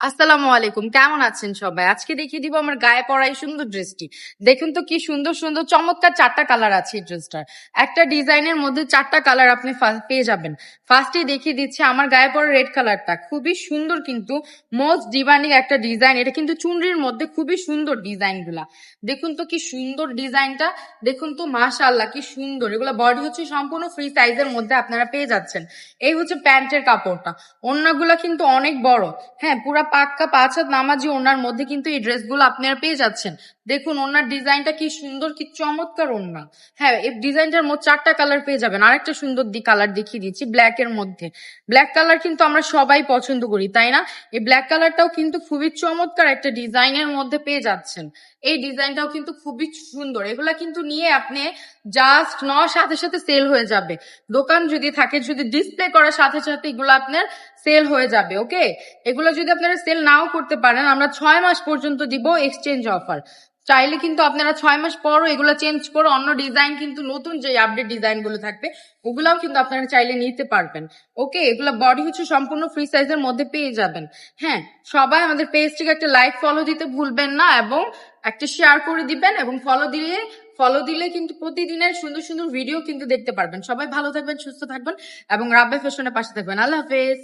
আসসালামু আলাইকুম, কেমন আছেন সবাই? আজকে দেখিয়ে দিব আমার গায়ে পরা এই সুন্দর ড্রেসটি। দেখুন তো কি সুন্দর সুন্দর চমৎকার চারটা কালার আছে এই ড্রেসটার। একটা ডিজাইনের মধ্যে চারটা কালার আপনি পেয়ে যাবেন। ফার্স্টে দেখিয়ে দিচ্ছি আমার গায়ে পরা রেড কালারটা, খুবই সুন্দর কিন্তু মোস্ট ডিমান্ডিং একটা ডিজাইন। এটা কিন্তু চুনরির মধ্যে খুবই সুন্দর ডিজাইন গুলা। দেখুন তো কি সুন্দর ডিজাইনটা, দেখুন তো মাশাআল্লাহ কি সুন্দর। এগুলো বডি হচ্ছে সম্পূর্ণ ফ্রি সাইজের মধ্যে আপনারা পেয়ে যাচ্ছেন। এই হচ্ছে প্যান্টের কাপড়টা, ওড়নাগুলা কিন্তু অনেক বড়। হ্যাঁ, পুরা পাক্কা 5 হাত নামাজি ওড়নার মধ্যে কিন্তু এই ড্রেসগুলো আপনারা পেয়ে যাচ্ছেন। দেখুন ওড়নার ডিজাইনটা কি সুন্দর, কি চমৎকার ওড়না। হ্যাঁ, এই ডিজাইনটার মধ্যে চারটা কালার পেয়ে যাবেন। আরেকটা সুন্দর কালার দেখিয়ে দিচ্ছি ব্ল্যাক এর মধ্যে। ব্ল্যাক কালার কিন্তু আমরা সবাই পছন্দ করি, তাই না? এই ব্ল্যাক কালারটাও কিন্তু খুবই চমৎকার একটা ডিজাইনের মধ্যে পেয়ে যাচ্ছেন। এই ডিজাইনটাও কিন্তু খুবই সুন্দর। এগুলা কিন্তু নিয়ে আপনি জাস্ট নেওয়ার সাথে সাথে সেল হয়ে যাবে। দোকান যদি থাকে, যদি ডিসপ্লে করার সাথে সাথে এগুলো আপনার সেল হয়ে যাবে। ওকে, এগুলো যদি আপনারা সেল নাও করতে পারেন, আমরা 6 মাস পর্যন্ত দিব এক্সচেঞ্জ অফার। চাইলে কিন্তু আপনারা 6 মাস পরও এগুলো চেঞ্জ করে অন্য ডিজাইন, কিন্তু নতুন যে আপডেট ডিজাইন গুলো থাকবে ওগুলাও কিন্তু আপনারা চাইলে নিতে পারবেন। ওকে, এগুলো বডি হচ্ছে সম্পূর্ণ ফ্রি সাইজের মধ্যে পেয়ে যাবেন। হ্যাঁ, সবাই আমাদের পেজটিকে একটা লাইক ফলো দিতে ভুলবেন না, এবং একটা শেয়ার করে দিবেন, এবং ফলো দিলে কিন্তু প্রতিদিনের সুন্দর সুন্দর ভিডিও কিন্তু দেখতে পারবেন। সবাই ভালো থাকবেন, সুস্থ থাকবেন, এবং রাব্বা ফ্যাশনের পাশে থাকবেন। আল্লাহ হাফেজ।